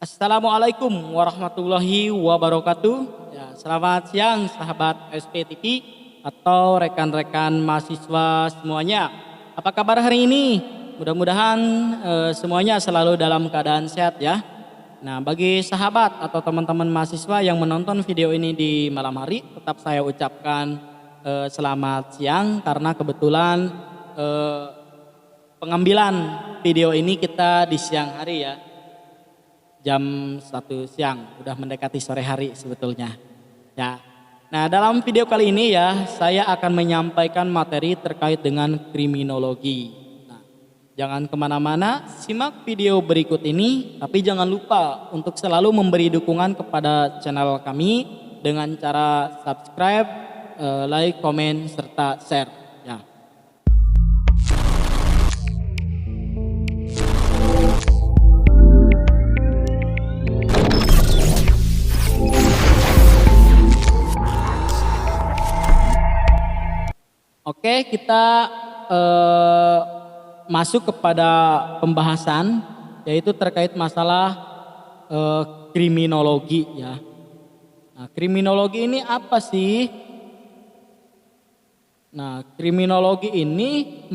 Assalamualaikum warahmatullahi wabarakatuh. Ya, selamat siang sahabat SPTV atau rekan-rekan mahasiswa semuanya. Apa kabar hari ini? Mudah-mudahan semuanya selalu dalam keadaan sehat ya. Nah, bagi sahabat atau teman-teman mahasiswa yang menonton video ini di malam hari, tetap saya ucapkan selamat siang karena kebetulan eh, pengambilan video ini kita di siang hari ya. Jam 1 siang, udah mendekati sore hari sebetulnya. Ya. Nah, dalam video kali ini ya, saya akan menyampaikan materi terkait dengan kriminologi. Nah, jangan kemana-mana, simak video berikut ini, tapi jangan lupa untuk selalu memberi dukungan kepada channel kami dengan cara subscribe, like, komen, serta share. Ya. Oke, kita masuk kepada pembahasan yaitu terkait masalah kriminologi ya. Nah, kriminologi ini apa sih? Nah, kriminologi ini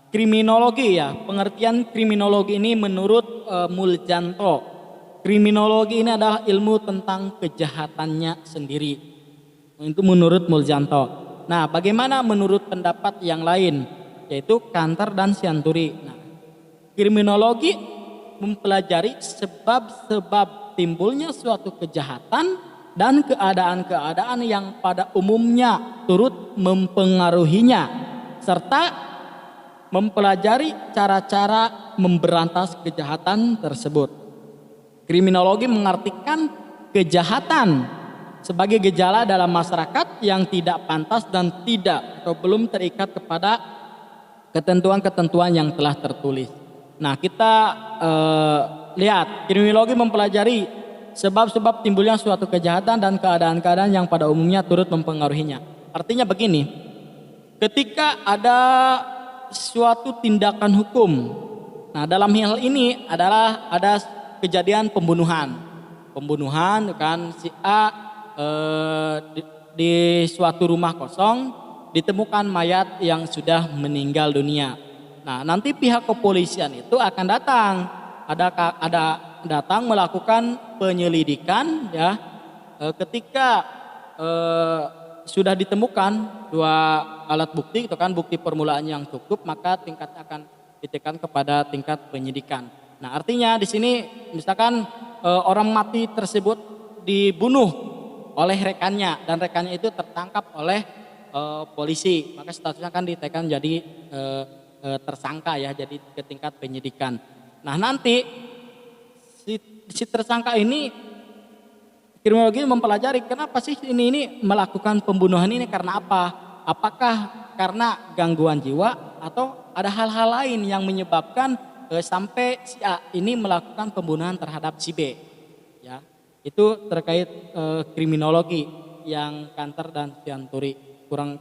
kriminologi ya, pengertian kriminologi ini menurut Muljanto. Kriminologi ini adalah ilmu tentang kejahatannya sendiri. Itu menurut Muljanto. Nah, bagaimana menurut pendapat yang lain? Yaitu Kanter dan Sianturi. Nah, kriminologi mempelajari sebab-sebab timbulnya suatu kejahatan dan keadaan-keadaan yang pada umumnya turut mempengaruhinya. Serta mempelajari cara-cara memberantas kejahatan tersebut. Kriminologi mengartikan kejahatan sebagai gejala dalam masyarakat yang tidak pantas dan tidak atau belum terikat kepada ketentuan-ketentuan yang telah tertulis. Nah, kita lihat kriminologi mempelajari sebab-sebab timbulnya suatu kejahatan dan keadaan-keadaan yang pada umumnya turut mempengaruhinya. Artinya begini, ketika ada suatu tindakan hukum, nah dalam hal ini adalah ada kejadian pembunuhan kan si A di suatu rumah kosong ditemukan mayat yang sudah meninggal dunia. Nah, nanti pihak kepolisian itu akan datang melakukan penyelidikan ya. Ketika sudah ditemukan dua alat bukti itu kan bukti permulaan yang cukup, maka tingkat akan ditekan kepada tingkat penyidikan. Nah, artinya di sini misalkan orang mati tersebut dibunuh oleh rekannya dan rekannya itu tertangkap oleh polisi, maka statusnya kan ditekan jadi tersangka ya, jadi ke tingkat penyidikan. Nah, nanti si tersangka ini kriminologi mempelajari kenapa sih ini melakukan pembunuhan ini, karena apa? Apakah karena gangguan jiwa atau ada hal-hal lain yang menyebabkan sampai si A ini melakukan pembunuhan terhadap si B ya. Itu terkait kriminologi yang Kanter dan Sianturi.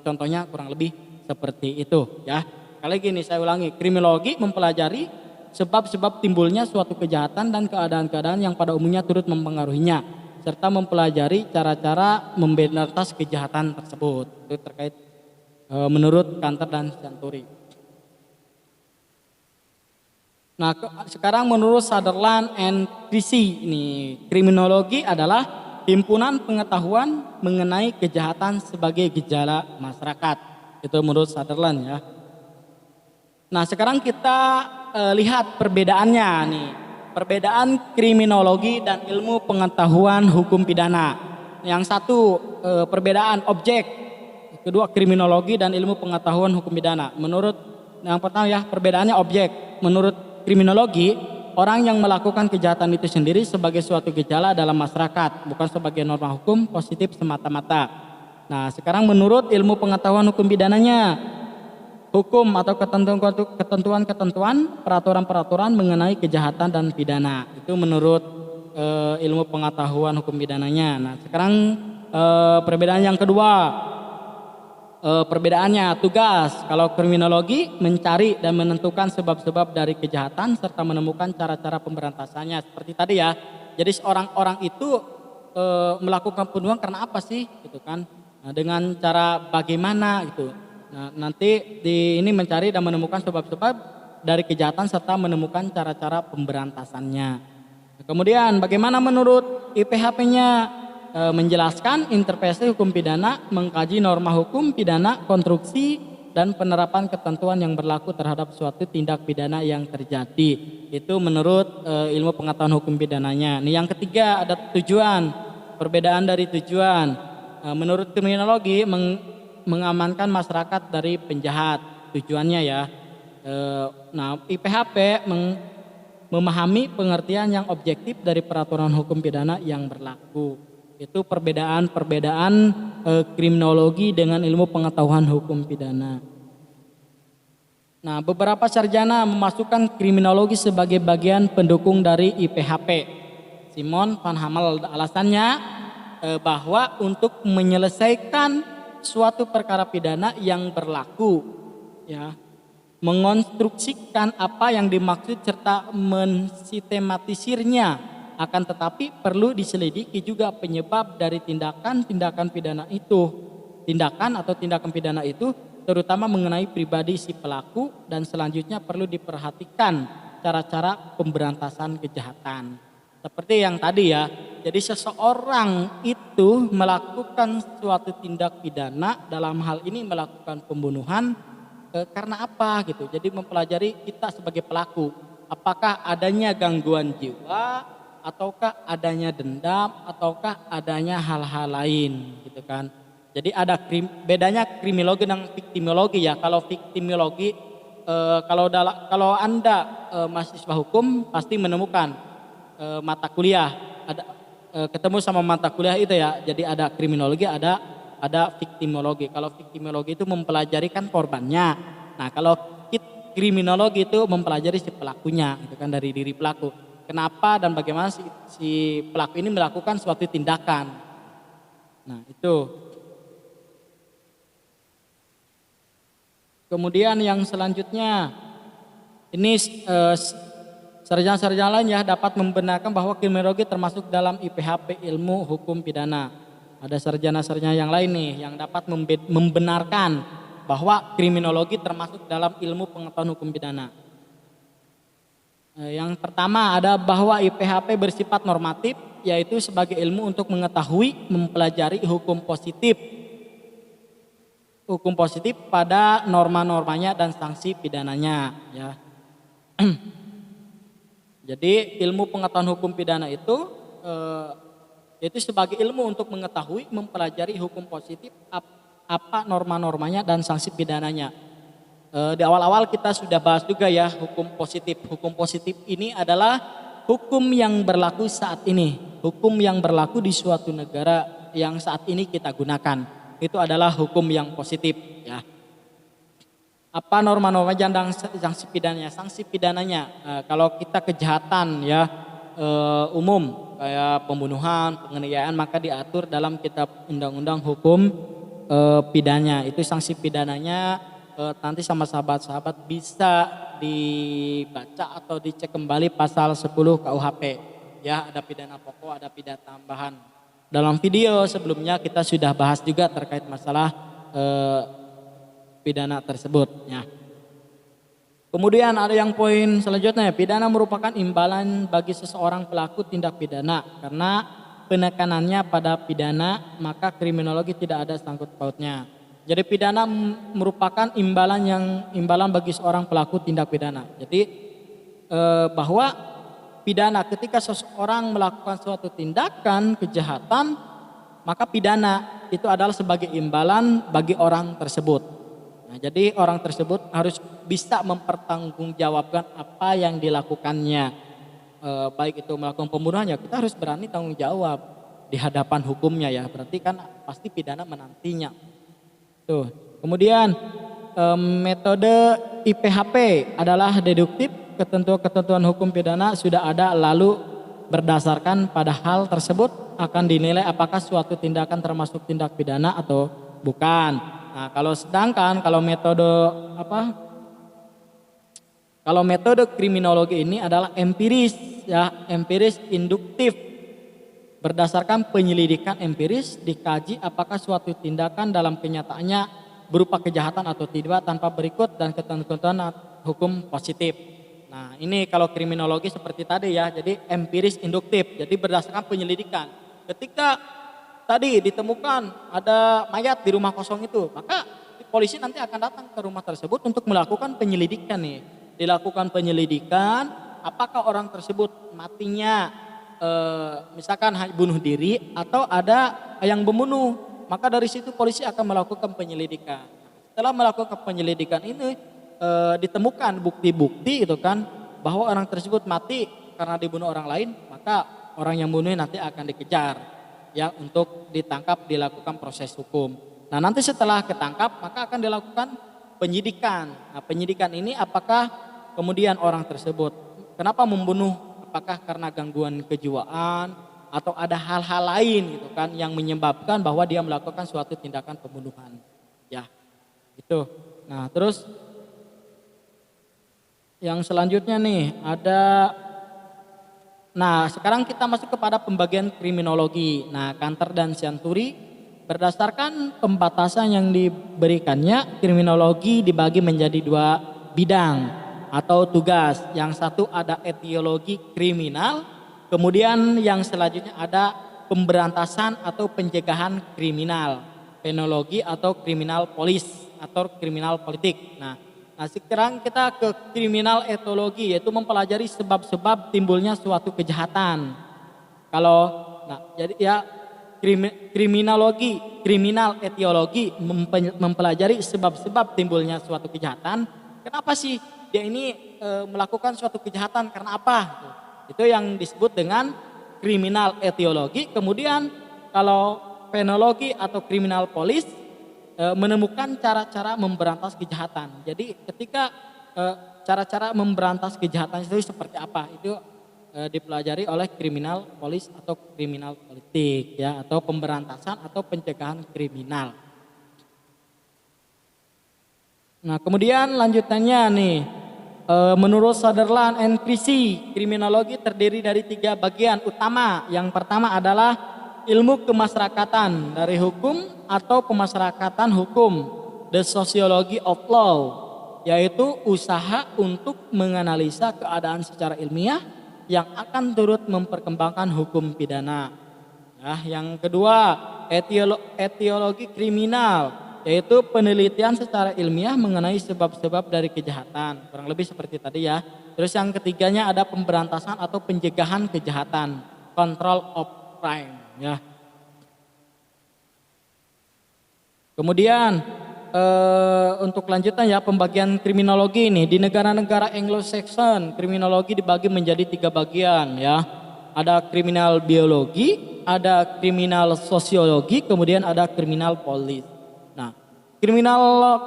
Contohnya kurang lebih seperti itu ya. Kali gini saya ulangi, kriminologi mempelajari sebab-sebab timbulnya suatu kejahatan dan keadaan-keadaan yang pada umumnya turut mempengaruhinya serta mempelajari cara-cara memberantas kejahatan tersebut. Itu terkait menurut Kanter dan Sianturi. Nah, sekarang menurut Sutherland and Creasy, ini kriminologi adalah himpunan pengetahuan mengenai kejahatan sebagai gejala masyarakat. Itu menurut Sutherland ya. Nah, sekarang kita lihat perbedaannya nih. Perbedaan kriminologi dan ilmu pengetahuan hukum pidana. Yang satu perbedaan objek, kedua kriminologi dan ilmu pengetahuan hukum pidana. Menurut yang pertama ya, perbedaannya objek. Menurut kriminologi, orang yang melakukan kejahatan itu sendiri sebagai suatu gejala dalam masyarakat, bukan sebagai norma hukum positif semata-mata. Nah, sekarang menurut ilmu pengetahuan hukum pidananya, hukum atau ketentuan-ketentuan, peraturan-peraturan mengenai kejahatan dan pidana. Itu menurut ilmu pengetahuan hukum pidananya. Nah, sekarang perbedaan yang kedua, Perbedaannya tugas. Kalau kriminologi mencari dan menentukan sebab-sebab dari kejahatan serta menemukan cara-cara pemberantasannya. Seperti tadi ya. Jadi seorang orang itu melakukan pembunuhan karena apa sih gitu kan. Nah, dengan cara bagaimana gitu. Nah, nanti ini mencari dan menemukan sebab-sebab dari kejahatan serta menemukan cara-cara pemberantasannya. Nah, kemudian bagaimana menurut IPHP-nya? Menjelaskan interpretasi hukum pidana, mengkaji norma hukum pidana, konstruksi dan penerapan ketentuan yang berlaku terhadap suatu tindak pidana yang terjadi. Itu menurut ilmu pengetahuan hukum pidananya. Nih yang ketiga ada tujuan, perbedaan dari tujuan. Menurut kriminologi mengamankan masyarakat dari penjahat, tujuannya ya. Nah IPHP memahami pengertian yang objektif dari peraturan hukum pidana yang berlaku. Itu perbedaan-perbedaan kriminologi dengan ilmu pengetahuan hukum pidana. Nah, beberapa sarjana memasukkan kriminologi sebagai bagian pendukung dari IPHP. Simon van Hamel alasannya bahwa untuk menyelesaikan suatu perkara pidana yang berlaku, ya, mengonstruksikan apa yang dimaksud serta mensistematisirnya. Akan tetapi perlu diselidiki juga penyebab dari tindakan-tindakan pidana itu. Tindakan atau tindakan pidana itu terutama mengenai pribadi si pelaku dan selanjutnya perlu diperhatikan cara-cara pemberantasan kejahatan. Seperti yang tadi ya, jadi seseorang itu melakukan suatu tindak pidana dalam hal ini melakukan pembunuhan karena apa gitu. Jadi mempelajari kita sebagai pelaku, apakah adanya gangguan jiwa, ataukah adanya dendam, ataukah adanya hal-hal lain gitu kan. Jadi ada bedanya kriminologi dan viktimologi ya. Kalau viktimologi kalau Anda mahasiswa hukum pasti menemukan mata kuliah ada ketemu sama mata kuliah itu ya. Jadi ada kriminologi, ada viktimologi. Kalau viktimologi itu mempelajari kan korbannya. Nah, kalau kriminologi itu mempelajari si pelakunya gitu kan, dari diri pelaku. Kenapa dan bagaimana si pelaku ini melakukan suatu tindakan. Nah itu. Kemudian yang selanjutnya, ini sarjana-sarjana lain ya dapat membenarkan bahwa kriminologi termasuk dalam IPHP ilmu hukum pidana. Ada sarjana-sarjana yang lain nih yang dapat membenarkan bahwa kriminologi termasuk dalam ilmu pengetahuan hukum pidana. Yang pertama ada bahwa IPHP bersifat normatif, yaitu sebagai ilmu untuk mengetahui, mempelajari hukum positif pada norma-normanya dan sanksi pidananya. Ya. Jadi ilmu pengetahuan hukum pidana itu sebagai ilmu untuk mengetahui, mempelajari hukum positif apa norma-normanya dan sanksi pidananya. Di awal-awal kita sudah bahas juga ya hukum positif. Hukum positif ini adalah hukum yang berlaku saat ini. Hukum yang berlaku di suatu negara yang saat ini kita gunakan. Itu adalah hukum yang positif ya. Apa norma-norma dan sanksi pidananya? Sanksi pidananya kalau kita kejahatan ya umum kayak pembunuhan, penganiayaan maka diatur dalam kitab undang-undang hukum pidana. Itu sanksi pidananya nanti sama sahabat-sahabat bisa dibaca atau dicek kembali pasal 10 KUHP. Ya, ada pidana pokok, ada pidana tambahan. Dalam video sebelumnya kita sudah bahas juga terkait masalah pidana tersebut. Ya. Kemudian ada yang poin selanjutnya, pidana merupakan imbalan bagi seseorang pelaku tindak pidana. Karena penekanannya pada pidana, maka kriminologi tidak ada sangkut pautnya. Jadi pidana merupakan imbalan bagi seorang pelaku tindak pidana. Jadi bahwa pidana ketika seseorang melakukan suatu tindakan kejahatan, maka pidana itu adalah sebagai imbalan bagi orang tersebut. Nah, jadi orang tersebut harus bisa mempertanggungjawabkan apa yang dilakukannya. Baik itu melakukan pembunuhan ya kita harus berani tanggung jawab di hadapan hukumnya ya. Berarti kan pasti pidana menantinya. Tuh. Kemudian metode IPHP adalah deduktif, ketentuan hukum pidana sudah ada lalu berdasarkan pada hal tersebut akan dinilai apakah suatu tindakan termasuk tindak pidana atau bukan. Nah, kalau metode apa? Kalau metode kriminologi ini adalah empiris ya, empiris induktif. Berdasarkan penyelidikan empiris dikaji apakah suatu tindakan dalam kenyataannya berupa kejahatan atau tidak tanpa berikut dan ketentuan hukum positif. Nah, ini kalau kriminologi seperti tadi ya, jadi empiris induktif. Jadi berdasarkan penyelidikan. Ketika tadi ditemukan ada mayat di rumah kosong itu, maka polisi nanti akan datang ke rumah tersebut untuk melakukan penyelidikan nih. Dilakukan penyelidikan apakah orang tersebut matinya misalkan bunuh diri atau ada yang membunuh, maka dari situ polisi akan melakukan penyelidikan. Setelah melakukan penyelidikan ini ditemukan bukti-bukti itu kan bahwa orang tersebut mati karena dibunuh orang lain, maka orang yang bunuh nanti akan dikejar ya untuk ditangkap, dilakukan proses hukum. Nah, nanti setelah ketangkap maka akan dilakukan penyidikan. Nah, penyidikan ini apakah kemudian orang tersebut kenapa membunuh? Apakah karena gangguan kejiwaan atau ada hal-hal lain gitu kan yang menyebabkan bahwa dia melakukan suatu tindakan pembunuhan. Ya, itu. Nah, terus yang selanjutnya nih ada, nah sekarang kita masuk kepada pembagian kriminologi. Nah, Kanter dan Sianturi berdasarkan pembatasan yang diberikannya, kriminologi dibagi menjadi dua bidang atau tugas. Yang satu ada etiologi kriminal, kemudian yang selanjutnya ada pemberantasan atau pencegahan kriminal, penologi atau kriminal polis atau kriminal politik. Nah, sekarang kita ke kriminal etiologi, yaitu mempelajari sebab-sebab timbulnya suatu kejahatan. Kalau jadi ya kriminal etiologi mempelajari sebab-sebab timbulnya suatu kejahatan. Kenapa sih dia ini melakukan suatu kejahatan, karena apa? Itu yang disebut dengan kriminal etiologi. Kemudian kalau penologi atau kriminal polis menemukan cara-cara memberantas kejahatan. Jadi ketika cara-cara memberantas kejahatan itu seperti apa, itu dipelajari oleh kriminal polis atau kriminal politik ya, atau pemberantasan atau pencegahan kriminal. Nah, kemudian lanjutannya nih, menurut Sutherland and Creasy, kriminologi terdiri dari 3 bagian utama. Yang pertama adalah ilmu kemasyarakatan dari hukum atau pemasyarakatan hukum, the sociology of law, yaitu usaha untuk menganalisa keadaan secara ilmiah yang akan turut memperkembangkan hukum pidana. Nah, yang kedua, etiologi kriminal, yaitu penelitian secara ilmiah mengenai sebab-sebab dari kejahatan, kurang lebih seperti tadi ya. Terus yang ketiganya ada pemberantasan atau pencegahan kejahatan, control of crime ya. Kemudian untuk lanjutan ya, pembagian kriminologi ini di negara-negara Anglo-Saxon, kriminologi dibagi menjadi 3 bagian ya. Ada kriminal biologi, ada kriminal sosiologi, kemudian ada kriminal polis. Kriminal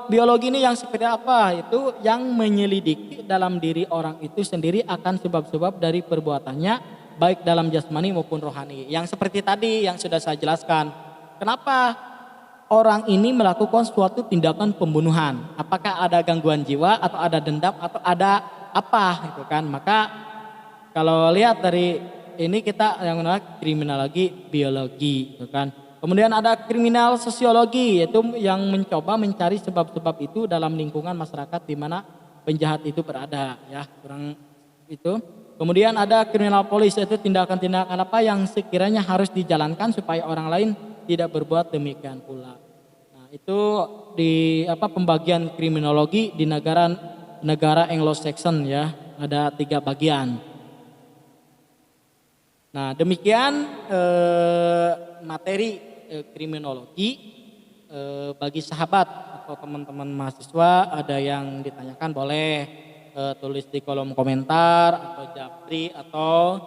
biologi ini yang seperti apa? Itu yang menyelidiki dalam diri orang itu sendiri akan sebab-sebab dari perbuatannya, baik dalam jasmani maupun rohani. Yang seperti tadi yang sudah saya jelaskan. Kenapa orang ini melakukan suatu tindakan pembunuhan? Apakah ada gangguan jiwa atau ada dendam atau ada apa gitu kan? Maka kalau lihat dari ini kita yang mengenal kriminologi biologi gitu kan. Kemudian ada kriminal sosiologi, yaitu yang mencoba mencari sebab-sebab itu dalam lingkungan masyarakat di mana penjahat itu berada ya, kurang itu. Kemudian ada kriminal polis, yaitu tindakan-tindakan apa yang sekiranya harus dijalankan supaya orang lain tidak berbuat demikian pula. Nah, itu di pembagian kriminologi di negara Anglo-Saxon ya, ada 3 bagian. Nah, demikian materi kriminologi. Bagi sahabat atau teman-teman mahasiswa ada yang ditanyakan boleh tulis di kolom komentar atau japri atau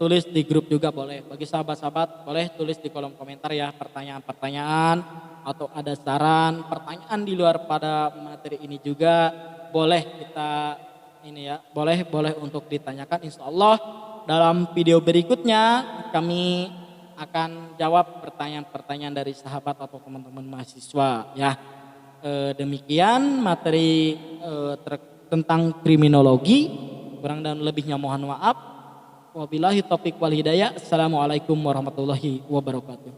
tulis di grup juga boleh. Bagi sahabat-sahabat boleh tulis di kolom komentar ya, pertanyaan-pertanyaan atau ada saran, pertanyaan di luar pada materi ini juga boleh kita ini ya, boleh untuk ditanyakan. Insya Allah dalam video berikutnya kami akan jawab pertanyaan-pertanyaan dari sahabat atau teman-teman mahasiswa ya. Demikian materi tentang kriminologi. Kurang dan lebihnya mohon maaf. Wabillahi taufiq wal hidayah. Assalamualaikum warahmatullahi wabarakatuh.